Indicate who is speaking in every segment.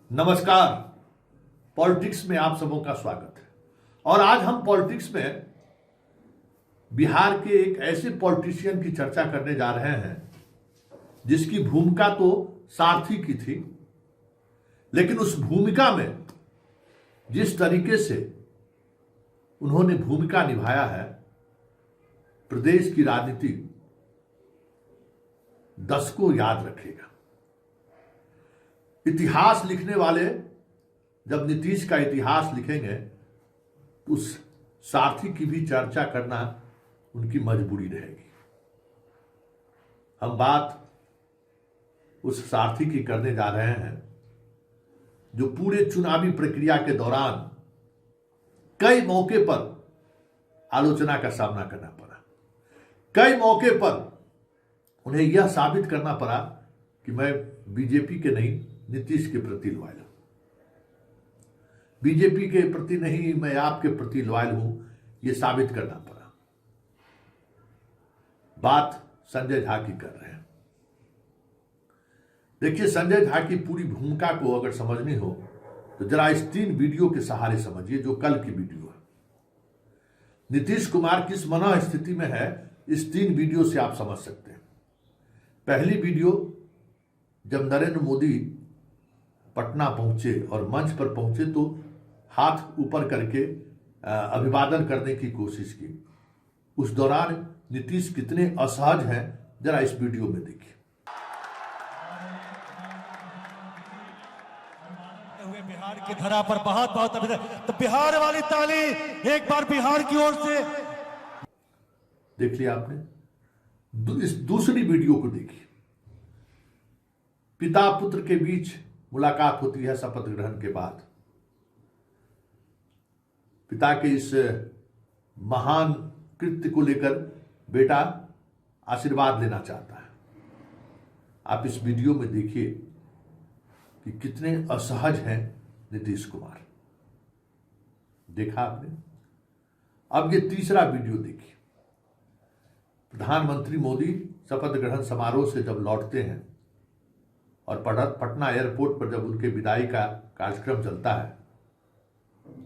Speaker 1: नमस्कार। पॉलिटिक्स में आप सबों का स्वागत है। और आज हम पॉलिटिक्स में बिहार के एक ऐसे पॉलिटिशियन की चर्चा करने जा रहे हैं जिसकी भूमिका तो सारथी की थी, लेकिन उस भूमिका में जिस तरीके से उन्होंने भूमिका निभाया है, प्रदेश की राजनीति दशकों याद रखेगा। इतिहास लिखने वाले जब नीतीश का इतिहास लिखेंगे तो उस सारथी की भी चर्चा करना उनकी मजबूरी रहेगी। हम बात उस सारथी की करने जा रहे हैं जो पूरे चुनावी प्रक्रिया के दौरान कई मौके पर आलोचना का सामना करना पड़ा। कई मौके पर उन्हें यह साबित करना पड़ा कि मैं बीजेपी के नहीं, नीतीश के प्रति लॉयल हूं। बीजेपी के प्रति नहीं, मैं आपके प्रति लॉयल हूं, यह साबित करना पड़ा। बात संजय झा की कर रहे हैं। देखिए, संजय झा की पूरी भूमिका को अगर समझनी हो तो जरा इस 3 वीडियो के सहारे समझिए जो कल की वीडियो है। नीतीश कुमार किस मनः स्थिति में है, इस 3 वीडियो से आप समझ सकते हैं। पहली वीडियो, जब नरेंद्र मोदी पटना पहुंचे और मंच पर पहुंचे तो हाथ ऊपर करके अभिवादन करने की कोशिश की। उस दौरान नीतीश कितने असहज हैं, जरा इस वीडियो में देखिए।
Speaker 2: बिहार की धरा पर बहुत बहुत अभिनंदन। तो बिहार वाली ताली एक बार बिहार की ओर से।
Speaker 1: देख लिया आपने। इस दूसरी वीडियो को देखिए। पिता पुत्र के बीच मुलाकात होती है शपथ ग्रहण के बाद। पिता के इस महान कृत्य को लेकर बेटा आशीर्वाद लेना चाहता है। आप इस वीडियो में देखिए कि कितने असहज हैं नीतीश कुमार। देखा आपने। अब ये तीसरा वीडियो देखिए। प्रधानमंत्री मोदी शपथ ग्रहण समारोह से जब लौटते हैं और पटना एयरपोर्ट पर जब उनके विदाई का कार्यक्रम चलता है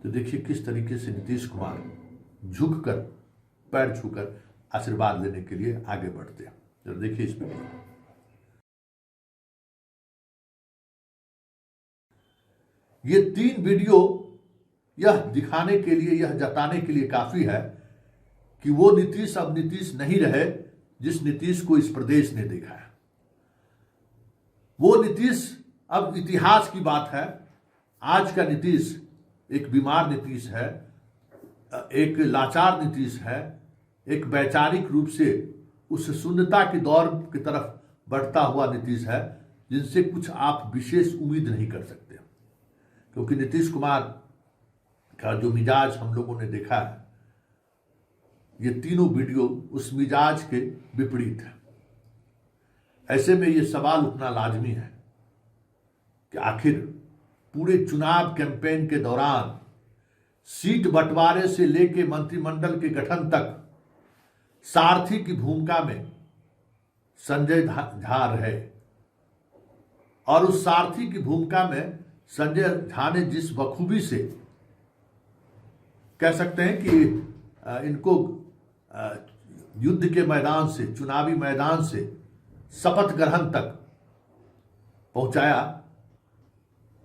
Speaker 1: तो देखिए किस तरीके से नीतीश कुमार झुककर, पैर छूकर आशीर्वाद लेने के लिए आगे बढ़ते हैं। जरा देखिए इस वीडियो को। ये 3 वीडियो यह दिखाने के लिए, यह जताने के लिए काफी है कि वो नीतीश अब नीतीश नहीं रहे जिस नीतीश को इस प्रदेश ने देखा है। वो नीतीश अब इतिहास की बात है। आज का नीतीश एक बीमार नीतीश है, एक लाचार नीतीश है, एक वैचारिक रूप से उस शून्यता के दौर की तरफ बढ़ता हुआ नीतीश है जिनसे कुछ आप विशेष उम्मीद नहीं कर सकते। क्योंकि नीतीश कुमार का जो मिजाज हम लोगों ने देखा है, ये तीनों वीडियो उस मिजाज के विपरीत है। ऐसे में ये सवाल उठना लाजमी है कि आखिर पूरे चुनाव कैंपेन के दौरान सीट बंटवारे से लेकर मंत्रिमंडल के गठन तक सारथी की भूमिका में संजय झा रहे। और उस सारथी की भूमिका में संजय झा ने जिस बखूबी से, कह सकते हैं कि इनको युद्ध के मैदान से, चुनावी मैदान से शपथ ग्रहण तक पहुंचाया,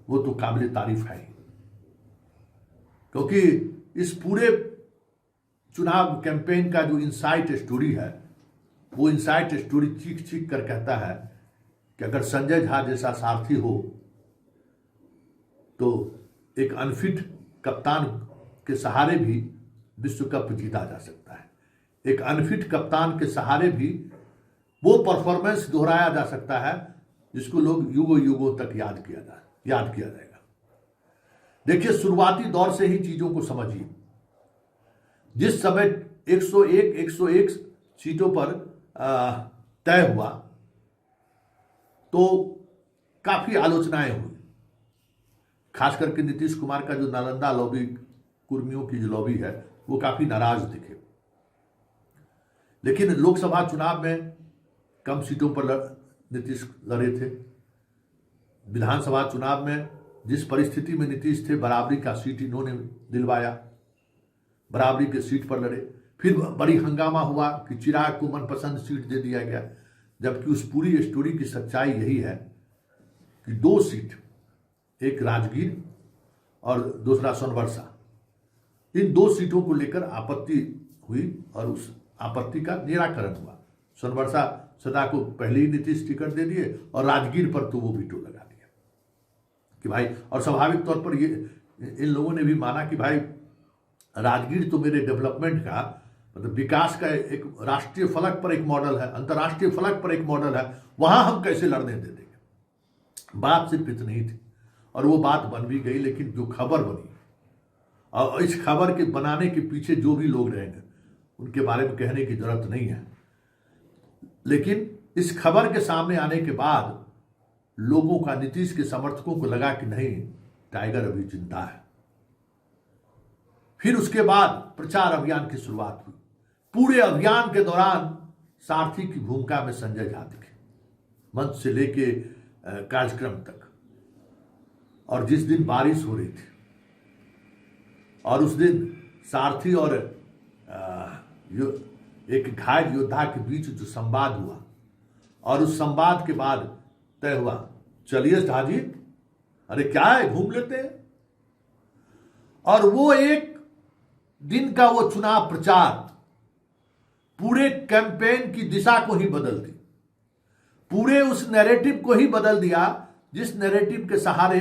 Speaker 1: वो तो काबिल तारीफ है। क्योंकि इस पूरे चुनाव कैंपेन का जो इनसाइट स्टोरी है, वो इनसाइट स्टोरी चीख चीख कर कहता है कि अगर संजय झा जैसा सारथी हो तो एक अनफिट कप्तान के सहारे भी विश्व कप जीता जा सकता है। एक अनफिट कप्तान के सहारे भी वो परफॉर्मेंस दोहराया जा सकता है जिसको लोग युगों युगों तक याद किया जाएगा। देखिए, शुरुआती दौर से ही चीजों को समझिए। जिस समय 101 सीटों पर तय हुआ तो काफी आलोचनाएं हुई। खास करके नीतीश कुमार का जो नालंदा लॉबी, कुर्मियों की जो लॉबी है, वो काफी नाराज दिखे। लेकिन लोकसभा चुनाव में कम सीटों पर नीतीश लड़े थे। विधानसभा चुनाव में जिस परिस्थिति में नीतीश थे, बराबरी का सीट इन्होंने दिलवाया, बराबरी के सीट पर लड़े। फिर बड़ी हंगामा हुआ कि चिराग को मनपसंद सीट दे दिया गया, जबकि उस पूरी स्टोरी की सच्चाई यही है कि 2 सीट, एक राजगीर और दूसरा सोनवर्षा, इन 2 सीटों को लेकर आपत्ति हुई और उस आपत्ति का निराकरण हुआ। सोनवर्षा सदा को पहले ही नीतीश टिकट दे दिए और राजगीर पर तो वो वीटो लगा दिया कि भाई, और स्वाभाविक तौर पर ये इन लोगों ने भी माना कि भाई राजगीर तो मेरे डेवलपमेंट का, मतलब विकास का एक राष्ट्रीय फलक पर एक मॉडल है, अंतर्राष्ट्रीय फलक पर एक मॉडल है, वहां हम कैसे लड़ने दे देंगे। बात सिर्फ इतनी ही थी और वो बात बन भी गई। लेकिन जो खबर बनी और इस खबर के बनाने के पीछे जो भी लोग रहेंगे उनके बारे में कहने की जरूरत नहीं है, लेकिन इस खबर के सामने आने के बाद लोगों का, नीतीश के समर्थकों को लगा कि नहीं, टाइगर अभी जिंदा है। फिर उसके बाद प्रचार अभियान की शुरुआत हुई। पूरे अभियान के दौरान सारथी की भूमिका में संजय झा दिखे, मंच से लेके कार्यक्रम तक। और जिस दिन बारिश हो रही थी और उस दिन सारथी और एक घायल योद्धा के बीच जो संवाद हुआ और उस संवाद के बाद तय हुआ, चलिए झा जी, अरे क्या है, घूम लेते हैं। और वो एक दिन का वो चुनाव प्रचार पूरे कैंपेन की दिशा को ही बदल दी, पूरे उस नैरेटिव को ही बदल दिया जिस नैरेटिव के सहारे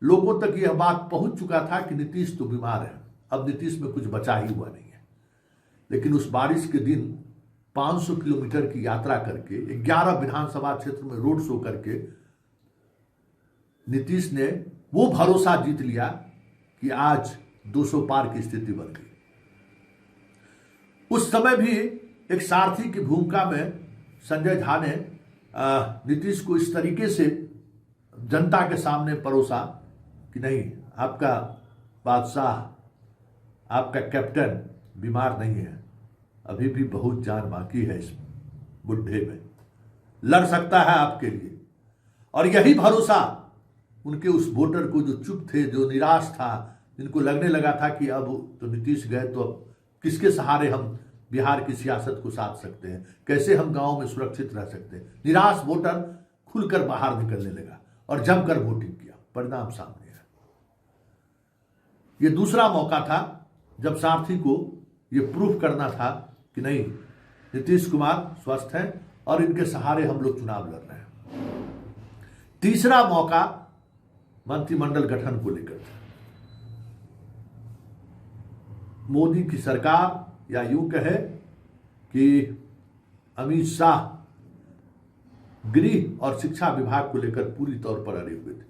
Speaker 1: लोगों तक यह बात पहुंच चुका था कि नीतीश तो बीमार है, अब नीतीश में कुछ बचा ही हुआ नहीं है। लेकिन उस बारिश के दिन 500 किलोमीटर की यात्रा करके 11 विधानसभा क्षेत्र में रोड शो करके नीतीश ने वो भरोसा जीत लिया कि आज 200 पार की स्थिति बन गई। उस समय भी एक सारथी की भूमिका में संजय झा ने नीतीश को इस तरीके से जनता के सामने परोसा कि नहीं, आपका बादशाह, आपका कैप्टन बीमार नहीं है, अभी भी बहुत जान बाकी है इस बुढ़े में, लड़ सकता है आपके लिए। और यही भरोसा उनके उस वोटर को, जो चुप थे, जो निराश था, जिनको लगने लगा था कि अब तो नीतीश गए तो अब किसके सहारे हम बिहार की सियासत को साध सकते हैं, कैसे हम गांव में सुरक्षित रह सकते हैं, निराश वोटर खुलकर बाहर निकलने लगा और जमकर वोटिंग किया। परिणाम सामने है। यह दूसरा मौका था जब सारथी को यह प्रूफ करना था कि नहीं, नीतीश कुमार स्वस्थ हैं और इनके सहारे हम लोग चुनाव लड़ रहे हैं। तीसरा मौका मंत्रिमंडल गठन को लेकर था। मोदी की सरकार, या यूं कहे कि अमित शाह गृह और शिक्षा विभाग को लेकर पूरी तौर पर अड़े हुए थे।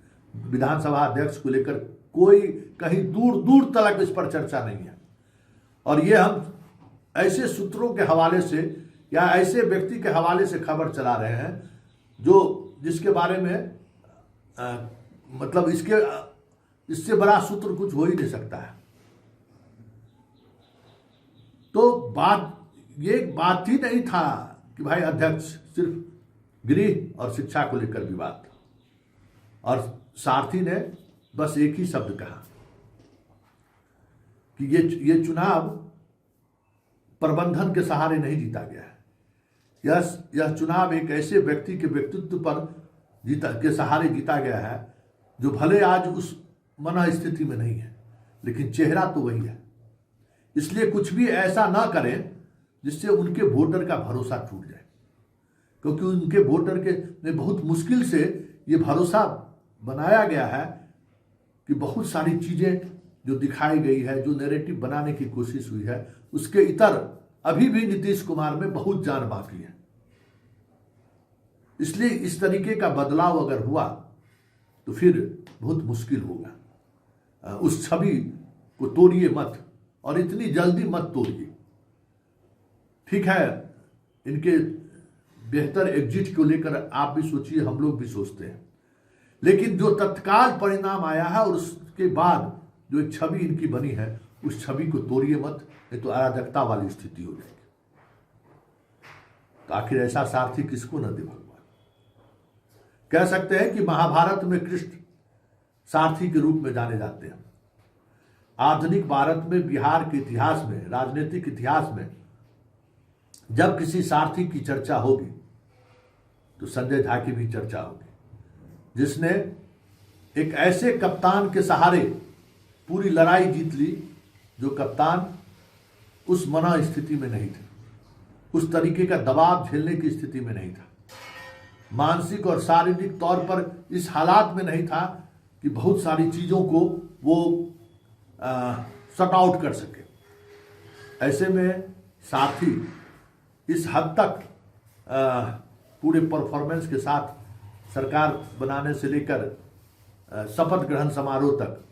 Speaker 1: विधानसभा अध्यक्ष को लेकर कोई कहीं दूर दूर तक इस पर चर्चा नहीं है। और ये हम ऐसे सूत्रों के हवाले से या ऐसे व्यक्ति के हवाले से खबर चला रहे हैं जिसके बारे में मतलब इससे बड़ा सूत्र कुछ हो ही नहीं सकता है। तो ये बात ही नहीं था कि भाई अध्यक्ष, सिर्फ गृह और शिक्षा को लेकर विवाद था। और सारथी ने बस एक ही शब्द कहा कि ये चुनाव प्रबंधन के सहारे नहीं जीता गया है, यह चुनाव एक ऐसे व्यक्ति के व्यक्तित्व पर के सहारे जीता गया है जो भले आज उस मन स्थिति में नहीं है, लेकिन चेहरा तो वही है। इसलिए कुछ भी ऐसा ना करें जिससे उनके वोटर का भरोसा टूट जाए, क्योंकि उनके वोटर के बहुत मुश्किल से ये भरोसा बनाया गया है कि बहुत सारी चीजें जो दिखाई गई है, जो नैरेटिव बनाने की कोशिश हुई है, उसके इतर अभी भी नीतीश कुमार में बहुत जान बाकी है। इसलिए इस तरीके का बदलाव अगर हुआ तो फिर बहुत मुश्किल होगा। उस छवि को तोड़िए मत, और इतनी जल्दी मत तोड़िए। ठीक है, इनके बेहतर एग्जिट को लेकर आप भी सोचिए, हम लोग भी सोचते हैं, लेकिन जो तत्काल परिणाम आया है और उसके बाद जो एक छवि इनकी बनी है, उस छवि को तोड़िए मत, नहीं तो अराजकता वाली स्थिति हो जाएगी। तो आखिर ऐसा सारथी किसको न दे भगवान। कह सकते हैं कि महाभारत में कृष्ण सारथी के रूप में जाने जाते हैं। आधुनिक भारत में, बिहार के इतिहास में, राजनीतिक इतिहास में जब किसी सारथी की चर्चा होगी तो संजय झा की भी चर्चा होगी, जिसने एक ऐसे कप्तान के सहारे पूरी लड़ाई जीत ली जो कप्तान उस मना स्थिति में नहीं था, उस तरीके का दबाव झेलने की स्थिति में नहीं था, मानसिक और शारीरिक तौर पर इस हालात में नहीं था कि बहुत सारी चीज़ों को वो शट आउट कर सके। ऐसे में सारथी इस हद तक पूरे परफॉर्मेंस के साथ सरकार बनाने से लेकर शपथ ग्रहण समारोह तक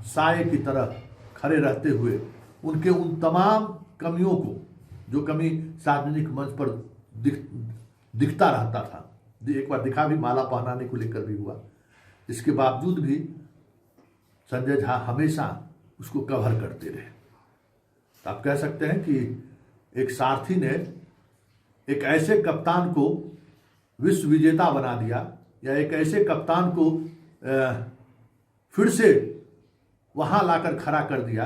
Speaker 1: साये की तरह खड़े रहते हुए उनके उन तमाम कमियों को, जो कमी सार्वजनिक मंच पर दिखता रहता था, एक बार दिखा भी, माला पहनाने को लेकर भी हुआ, इसके बावजूद भी संजय झा हमेशा उसको कवर करते रहे। तो आप कह सकते हैं कि एक सारथी ने एक ऐसे कप्तान को विश्व विजेता बना दिया, या एक ऐसे कप्तान को फिर से वहां लाकर खड़ा कर दिया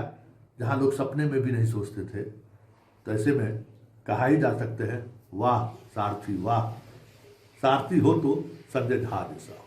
Speaker 1: जहां लोग सपने में भी नहीं सोचते थे। तो ऐसे में कहा ही जा सकते हैं, वाह सारथी, वाह सारथी हो तो संजय झा जैसा।